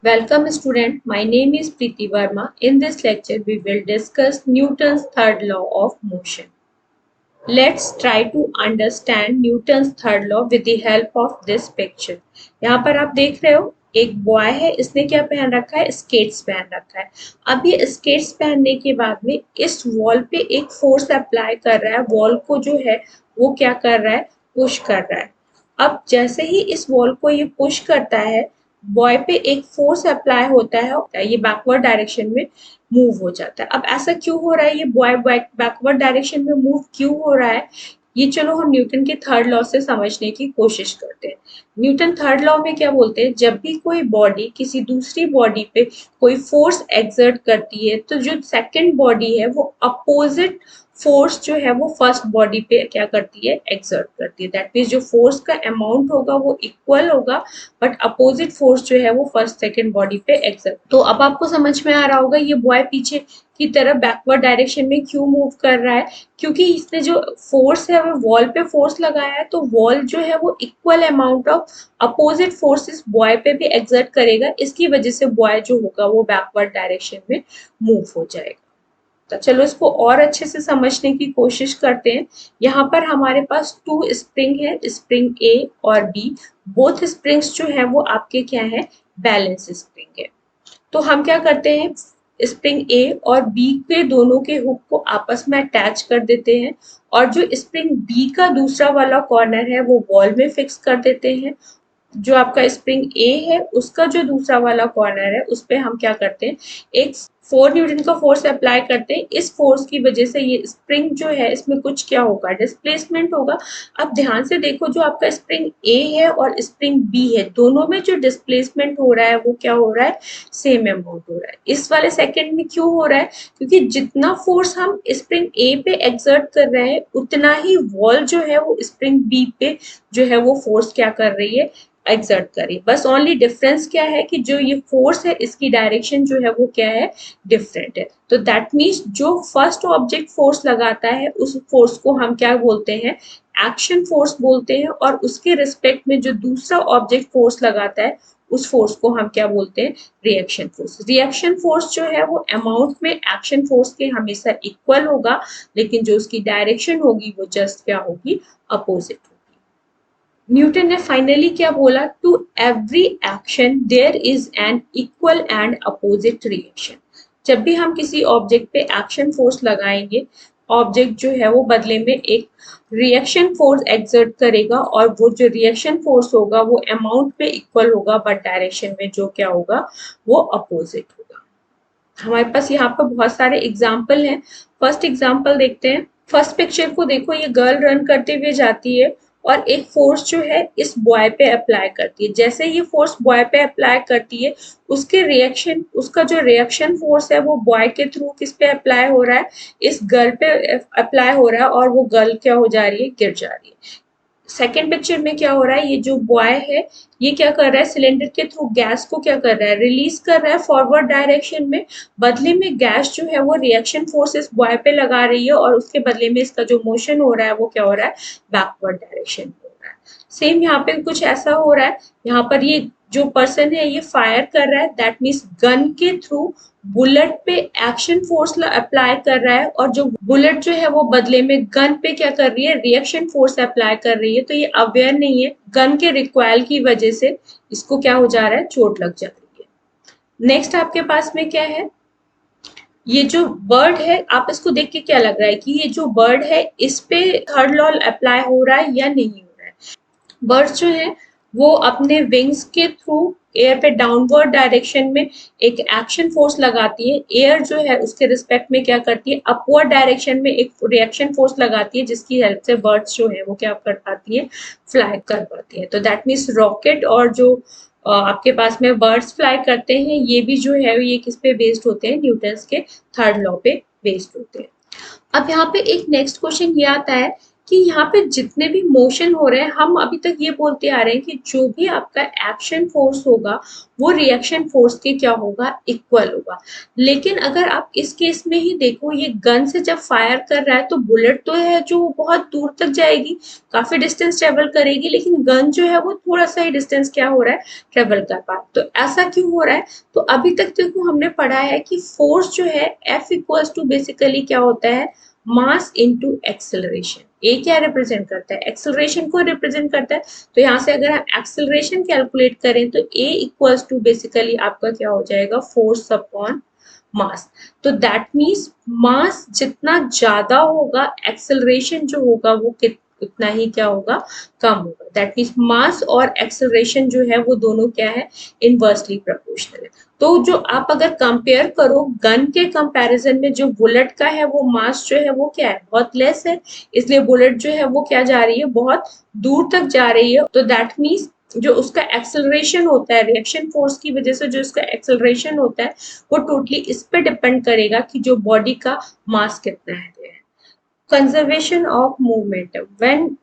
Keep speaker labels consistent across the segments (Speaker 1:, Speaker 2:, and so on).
Speaker 1: Welcome student, my name is Preeti Verma. In this lecture, we will discuss Newton's third law of motion. Let's try to understand Newton's third law with the help of this picture. यहाँ पर आप देख रहे हो एक boy है, इसने क्या पहन रखा है, स्केट्स पहन रखा है। अब ये स्केट्स पहनने के बाद में इस वॉल पे एक फोर्स अप्लाई कर रहा है, वॉल को जो है वो क्या कर रहा है, पुश कर रहा है। अब जैसे ही इस वॉल को ये पुश करता है, बॉय पे एक फोर्स अप्लाई होता है, ये बैकवर्ड डायरेक्शन में मूव हो जाता है। अब ऐसा क्यों हो रहा है, ये बॉय बैकवर्ड डायरेक्शन में मूव क्यों हो रहा है, ये चलो हम न्यूटन के थर्ड लॉ से समझने की कोशिश करते हैं। न्यूटन थर्ड लॉ में क्या बोलते हैं, जब भी कोई बॉडी किसी दूसरी बॉडी पे कोई फोर्स एक्सर्ट करती है तो जो सेकंड बॉडी है वो अपोजिट फोर्स जो है वो फर्स्ट बॉडी पे क्या करती है, एक्सर्ट करती है। दैट मीन्स जो फोर्स का अमाउंट होगा वो इक्वल होगा, बट अपोजिट फोर्स जो है वो फर्स्ट सेकंड बॉडी पे एक्सर्ट। तो अब आपको समझ में आ रहा होगा ये बॉय पीछे की तरफ बैकवर्ड डायरेक्शन में क्यों मूव कर रहा है, क्योंकि इसने जो फोर्स है वो वॉल पे फोर्स लगाया है, तो वॉल जो है वो equal amount of opposite forces boy पे भी एक्सर्ट करेगा। इसकी वजह से बॉय जो होगा वो बैकवर्ड डायरेक्शन में मूव हो जाएगा। तो चलो इसको और अच्छे से समझने की कोशिश करते हैं। यहाँ पर हमारे पास टू स्प्रिंग है, स्प्रिंग ए और बी। बोथ स्प्रिंग्स जो है वो आपके क्या है, बैलेंस स्प्रिंग है। तो हम क्या करते हैं, स्प्रिंग ए और बी के दोनों के हुक को आपस में अटैच कर देते हैं, और जो स्प्रिंग बी का दूसरा वाला कॉर्नर है वो वॉल में फिक्स कर देते हैं। जो आपका स्प्रिंग ए है उसका जो दूसरा वाला कॉर्नर है उस पे हम क्या करते हैं, एक 4 न्यूटन का फोर्स अप्लाई करते हैं। इस फोर्स की वजह से ये स्प्रिंग जो है इसमें कुछ क्या होगा, डिस्प्लेसमेंट होगा। अब ध्यान से देखो, जो आपका स्प्रिंग ए है और स्प्रिंग बी है, दोनों में जो डिस्प्लेसमेंट हो रहा है वो क्या हो रहा है, सेम अमाउंट हो रहा है। इस वाले सेकंड में क्यों हो रहा है, क्योंकि जितना फोर्स हम स्प्रिंग ए पे एक्सर्ट कर रहे हैं उतना ही वॉल जो है वो स्प्रिंग बी पे जो है वो फोर्स क्या कर रही है, एक्सर्ट करी। बस ओनली डिफरेंस क्या है कि जो ये फोर्स है इसकी डायरेक्शन जो है वो क्या है, डिफरेंट है। तो दैट मीन्स जो फर्स्ट ऑब्जेक्ट फोर्स लगाता है उस फोर्स को हम क्या बोलते हैं, एक्शन फोर्स बोलते हैं, और उसके रिस्पेक्ट में जो दूसरा ऑब्जेक्ट फोर्स लगाता है उस फोर्स को हम क्या बोलते हैं, रिएक्शन फोर्स। रिएक्शन फोर्स जो है वो अमाउंट में एक्शन फोर्स के हमेशा इक्वल होगा, लेकिन जो उसकी डायरेक्शन होगी वो जस्ट क्या होगी, अपोजिट। न्यूटन ने फाइनली क्या बोला, to every action there is an equal and opposite reaction. जब भी हम किसी ऑब्जेक्ट पे एक्शन फोर्स लगाएंगे, ऑब्जेक्ट जो है वो बदले में एक रिएक्शन फोर्स एक्सर्ट करेगा, और वो जो रिएक्शन फोर्स होगा वो अमाउंट पे इक्वल होगा, बट डायरेक्शन में जो क्या होगा वो अपोजिट होगा। हमारे पास यहाँ पर बहुत सारे एग्जाम्पल हैं। फर्स्ट एग्जाम्पल देखते हैं। फर्स्ट पिक्चर को देखो, ये गर्ल रन करते हुए जाती है और एक फोर्स जो है इस बॉय पे अप्लाई करती है। जैसे ये फोर्स बॉय पे अप्लाई करती है, उसके रिएक्शन, उसका जो रिएक्शन फोर्स है वो बॉय के थ्रू किस पे अप्लाई हो रहा है, इस गर्ल पे अप्लाई हो रहा है, और वो गर्ल क्या हो जा रही है, गिर जा रही है। सेकेंड पिक्चर में क्या हो रहा है, ये जो बॉय है ये क्या कर रहा है, सिलेंडर के थ्रू गैस को क्या कर रहा है, रिलीज कर रहा है फॉरवर्ड डायरेक्शन में। बदले में गैस जो है वो रिएक्शन फोर्स इस बॉय पे लगा रही है, और उसके बदले में इसका जो मोशन हो रहा है वो क्या हो रहा है, बैकवर्ड डायरेक्शन में हो रहा है। सेम यहाँ पे कुछ ऐसा हो रहा है। यहाँ पर ये जो पर्सन है ये फायर कर रहा है, दैट मीन्स गन के थ्रू बुलेट पे एक्शन फोर्स अप्लाई कर रहा है, और जो बुलेट जो है वो बदले में गन पे क्या कर रही है, रिएक्शन फोर्स अप्लाई कर रही है। तो ये अवेयर नहीं है, गन के रिकॉइल की वजह से इसको क्या हो जा रहा है, चोट लग जा रही है। नेक्स्ट आपके पास में क्या है, ये जो बर्ड है, आप इसको देख के क्या लग रहा है कि ये जो बर्ड है इस पे थर्ड लॉ अप्लाई हो रहा है या नहीं हो रहा है। बर्ड्स जो है वो अपने विंग्स के थ्रू एयर पे डाउनवर्ड डायरेक्शन में एक एक्शन फोर्स लगाती है। एयर जो है उसके रिस्पेक्ट में क्या करती है, अपवर्ड डायरेक्शन में एक रिएक्शन फोर्स लगाती है, जिसकी हेल्प से बर्ड्स जो है वो क्या कर पाती है, फ्लाई कर पाती है। तो दैट मीन्स रॉकेट और जो आपके पास में बर्ड्स फ्लाई करते हैं, ये भी जो है ये किस पे बेस्ड होते हैं, न्यूटन्स के थर्ड लॉ पे बेस्ड होते हैं। अब यहाँ पे एक नेक्स्ट क्वेश्चन ये आता है कि यहाँ पे जितने भी मोशन हो रहे हैं हम अभी तक ये बोलते आ रहे हैं कि जो भी आपका एक्शन फोर्स होगा वो रिएक्शन फोर्स के क्या होगा, इक्वल होगा। लेकिन अगर आप इस केस में ही देखो, ये गन से जब फायर कर रहा है तो बुलेट तो है जो बहुत दूर तक जाएगी, काफी डिस्टेंस ट्रेवल करेगी, लेकिन गन जो है वो थोड़ा सा ही डिस्टेंस क्या हो रहा है, ट्रेवल कर पा। तो ऐसा क्यों हो रहा है? तो अभी तक देखो हमने पढ़ा है कि फोर्स जो है F इक्वल्स टू बेसिकली क्या होता है, मास इनटू एक्सेलरेशन। ए क्या रिप्रेजेंट करता है, एक्सेलरेशन को रिप्रेजेंट करता है। तो यहाँ से अगर हम एक्सेलरेशन कैलकुलेट करें तो ए इक्वल्स टू बेसिकली आपका क्या हो जाएगा, फोर्स अपॉन मास। तो दैट मीन्स मास जितना ज्यादा होगा, एक्सेलरेशन जो होगा वो उतना ही क्या होगा, कम होगा। दैट मीन्स मास और एक्सेलरेशन जो है वो दोनों क्या है, इनवर्सली प्रोपोर्शनल है। तो जो आप अगर कंपेयर करो गन के कंपैरिजन में, जो बुलेट का है वो मास जो है वो क्या है, बहुत लेस है, इसलिए बुलेट जो है वो क्या जा रही है, बहुत दूर तक जा रही है। तो दैट मीन्स जो उसका एक्सेलरेशन होता है, रिएक्शन फोर्स की वजह से जो उसका एक्सेलरेशन होता है वो टोटली इस पे डिपेंड करेगा कि जो बॉडी का मास कितना है। Conservation of momentum,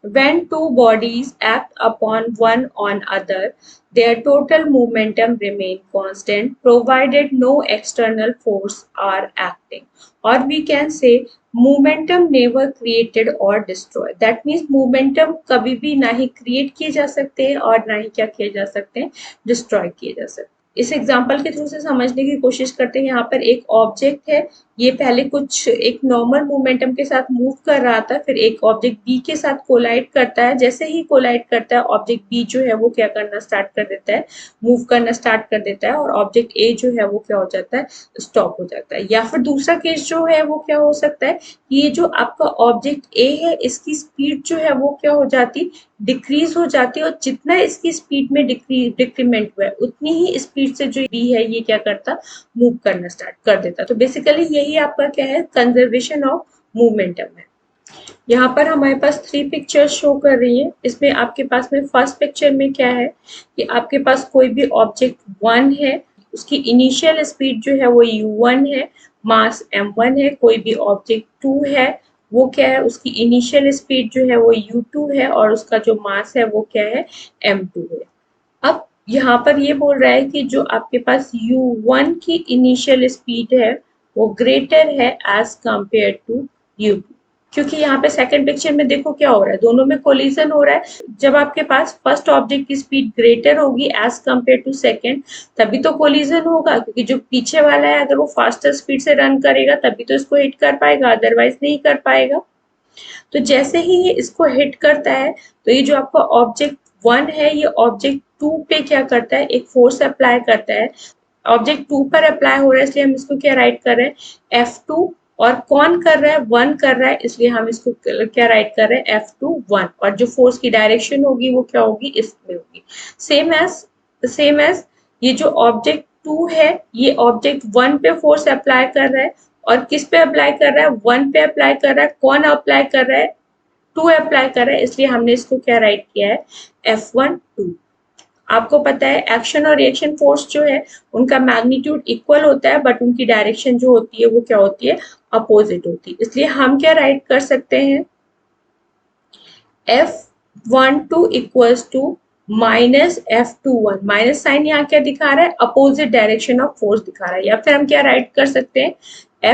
Speaker 1: when two bodies act upon one on other, their total momentum remain constant provided no external force are acting. Or we can say momentum never created or destroyed. That means momentum कभी भी ना ही create किए जा सकते हैं और ना ही क्या किए जा सकते हैं, destroy किए जा सकते हैं। इस एग्जाम्पल के थ्रू से समझने की कोशिश करते हैं। यहाँ पर एक ऑब्जेक्ट है, ये पहले कुछ एक नॉर्मल मोमेंटम के साथ मूव कर रहा था, फिर एक ऑब्जेक्ट बी के साथ कोलाइड करता है। जैसे ही कोलाइड करता है ऑब्जेक्ट बी जो है वो क्या करना स्टार्ट कर देता है, मूव करना स्टार्ट कर देता है, और ऑब्जेक्ट ए जो है वो क्या हो जाता है, स्टॉप हो जाता है। या फिर दूसरा केस जो है वो क्या हो सकता है, ये जो आपका ऑब्जेक्ट ए है इसकी स्पीड जो है वो क्या हो जाती, डिक्रीज हो जाती है, और जितना इसकी स्पीड में डिक्रीमेंट हुआ है उतनी ही स्पीड से जो बी है ये क्या करता, मूव करना स्टार्ट कर देता। तो बेसिकली यही आपका क्या है, कंजर्वेशन ऑफ मोमेंटम है। यहाँ पर हमारे पास 3 पिक्चर्स शो कर रही है। इसमें आपके पास में फर्स्ट पिक्चर में क्या है कि आपके पास कोई भी ऑब्जेक्ट 1 है, उसकी इनिशियल स्पीड जो है वो u1 है, मास m1 है। कोई भी ऑब्जेक्ट 2 है, वो क्या है, उसकी इनिशियल स्पीड जो है वो u2 है और उसका जो मास है वो क्या है, m2 है। अब यहाँ पर ये बोल रहा है कि जो आपके पास u1 की इनिशियल स्पीड है वो ग्रेटर है एज कंपेयर टू u2, क्योंकि यहाँ पे सेकंड पिक्चर में देखो क्या हो रहा है, दोनों में कोलिजन हो रहा है। जब आपके पास फर्स्ट ऑब्जेक्ट की स्पीड ग्रेटर होगी एज कंपेयर टू सेकंड, तभी तो कोलिजन होगा, क्योंकि जो पीछे वाला है अगर वो फास्टर स्पीड से रन करेगा तभी तो इसको हिट कर पाएगा, अदरवाइज नहीं कर पाएगा। तो जैसे ही ये इसको हिट करता है तो ये जो आपका ऑब्जेक्ट 1 है ये ऑब्जेक्ट 2 पे क्या करता है, एक फोर्स अप्लाई करता है। ऑब्जेक्ट 2 पर अप्लाई हो रहा है इसलिए हम इसको क्या राइट कर रहे हैं, F2। और कौन कर रहा है, 1 कर रहा है, इसलिए हम इसको क्या राइट कर रहे हैं, F2 1। और जो फोर्स की डायरेक्शन होगी वो क्या होगी, इसमें होगी। सेम एज ये जो ऑब्जेक्ट 2 है ये ऑब्जेक्ट 1 पे फोर्स अप्लाई कर रहा है, और किस पे अप्लाई कर रहा है, 1 पे अप्लाई कर रहा है। कौन अप्लाई कर रहा है, 2 अप्लाई कर रहा है, इसलिए हमने इसको क्या राइट किया है, F1 2। आपको पता है एक्शन और रिएक्शन फोर्स जो है उनका मैग्नीट्यूड इक्वल होता है, बट उनकी डायरेक्शन जो होती है वो क्या होती है, अपोजिट होती है। इसलिए हम क्या राइट कर सकते हैं, F12 equals to minus F21। Minus sign यहाँ क्या दिखा रहा है, अपोजिट डायरेक्शन ऑफ फोर्स दिखा रहा है। या फिर हम क्या राइट कर सकते हैं,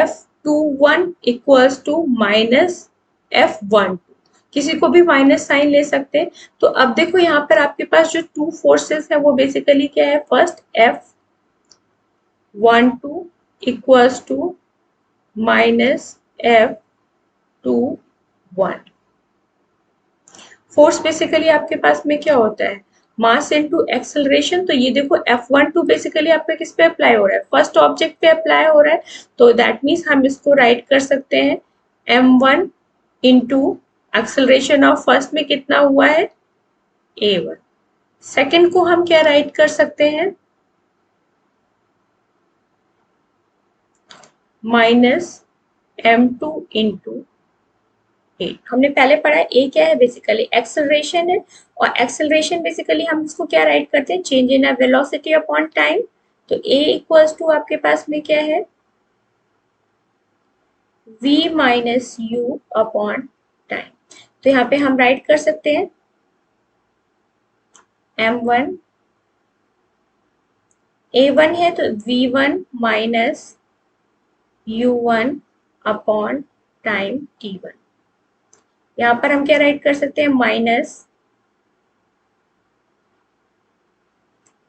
Speaker 1: F21 equals to minus F12। किसी को भी माइनस साइन ले सकते हैं। तो अब देखो यहाँ पर आपके पास जो 2 फोर्सेस है वो बेसिकली क्या है, first F12 equals to minus F21। Force basically आपके पास में क्या होता है, मास इनटू एक्सेलरेशन। तो ये देखो F12 बेसिकली आपका किस पे अप्लाई हो रहा है, फर्स्ट ऑब्जेक्ट पे अप्लाई हो रहा है। तो दैट मीन्स हम इसको राइट कर सकते हैं m1 into acceleration of first में कितना हुआ है, a1। सेकंड को हम क्या राइट कर सकते हैं, माइनस m2 इंटू ए। हमने पहले पढ़ा ए क्या है, बेसिकली एक्सेलरेशन है, और एक्सेलरेशन बेसिकली हम इसको क्या राइट करते हैं, change in velocity upon time. तो ए इक्वल्स टू आपके पास में क्या है, v minus you upon time. तो यहाँ पे हम राइट कर सकते हैं m1 a1 है तो v1 minus u1 upon time t1। यहाँ पर हम क्या राइट कर सकते हैं minus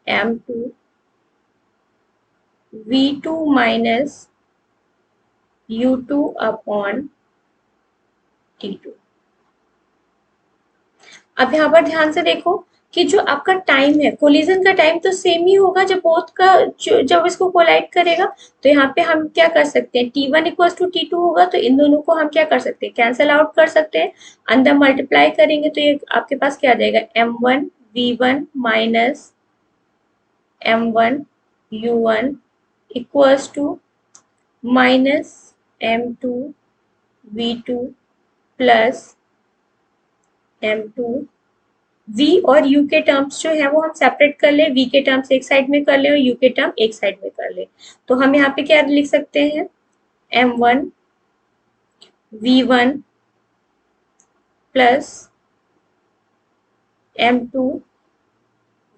Speaker 1: m2 v2 minus u2 upon t2। अब यहाँ पर ध्यान से देखो कि जो आपका टाइम है कोलिजन का टाइम तो सेम ही होगा जब बोथ का जब इसको कोलाइड करेगा। तो यहाँ पे हम क्या कर सकते हैं t1 इक्वल्स टू t2 होगा तो इन दोनों को हम क्या कर सकते हैं कैंसिल आउट कर सकते हैं। अंदर मल्टीप्लाई करेंगे तो ये आपके पास क्या आ जाएगा m1 v1 minus m1 u1 equals to minus m2 v2 plus m2 v और u के टर्म्स जो है वो हम सेपरेट कर ले, v के टर्म्स एक साइड में कर ले और u के टर्म एक साइड में कर ले। तो हम यहाँ पे क्या लिख सकते हैं m1 v1 plus m2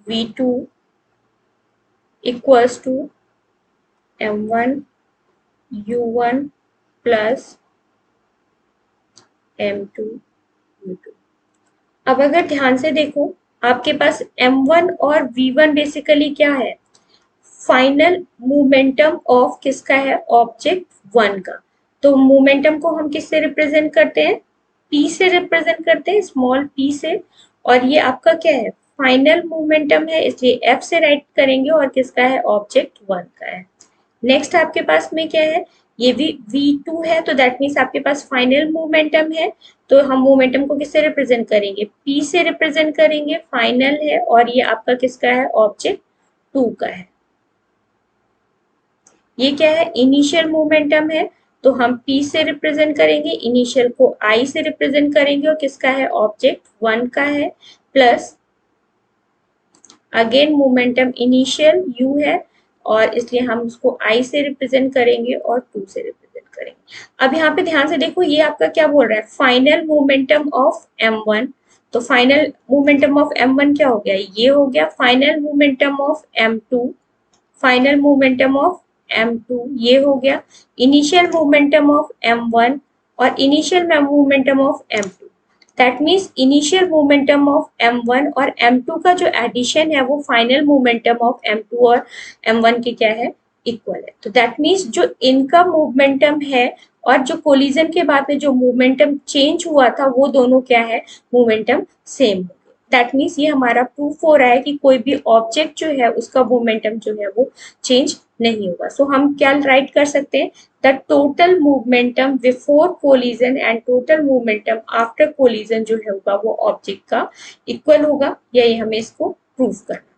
Speaker 1: v2 equals to m1 u1 plus m2 u2। अब अगर ध्यान से देखो आपके पास m1 और v1 बेसिकली क्या है फाइनल मोमेंटम ऑफ किसका है ऑब्जेक्ट 1 का। तो मोमेंटम को हम किससे रिप्रेजेंट करते हैं p से रिप्रेजेंट करते हैं स्मॉल p से। और ये आपका क्या है फाइनल मोमेंटम है इसलिए f से राइट करेंगे और किसका है ऑब्जेक्ट 1 का है। नेक्स्ट आपके पास में क्या है ये भी v2 है तो दैट मीन्स आपके पास फाइनल मोमेंटम है। तो हम मोमेंटम को किससे रिप्रेजेंट करेंगे p से रिप्रेजेंट करेंगे फाइनल है और ये आपका किसका है ऑब्जेक्ट 2 का है। ये क्या है इनिशियल मोमेंटम है तो हम p से रिप्रेजेंट करेंगे इनिशियल को I से रिप्रेजेंट करेंगे और किसका है ऑब्जेक्ट 1 का है plus again momentum initial u है और इसलिए हम उसको I से रिप्रेजेंट करेंगे और 2 से रिप्रेजेंट करेंगे। अब यहाँ पे ध्यान से देखो ये आपका क्या बोल रहा है फाइनल मोमेंटम ऑफ m1। तो फाइनल मोमेंटम ऑफ m1 क्या हो गया ये हो गया final momentum of m2 final momentum of m2 ये हो गया इनिशियल मोमेंटम ऑफ m1 और initial momentum of m2। That means initial momentum of m1 और m2 का जो एडिशन है वो फाइनल मोमेंटम ऑफ m2 और m1 के क्या है इक्वल है। तो दैट मीन्स जो इनका मोमेंटम है और जो कोलिजन के बाद में जो मोमेंटम चेंज हुआ था वो दोनों क्या है मोमेंटम सेम हो। दैट मीन्स ये हमारा प्रूफ हो रहा है कि कोई भी ऑब्जेक्ट जो है उसका मोमेंटम जो है वो चेंज नहीं होगा। सो हम क्या राइट कर सकते हैं the total momentum before collision and total momentum after collision जो है होगा वो ऑब्जेक्ट का इक्वल होगा। यही हमें इसको प्रूफ करना है।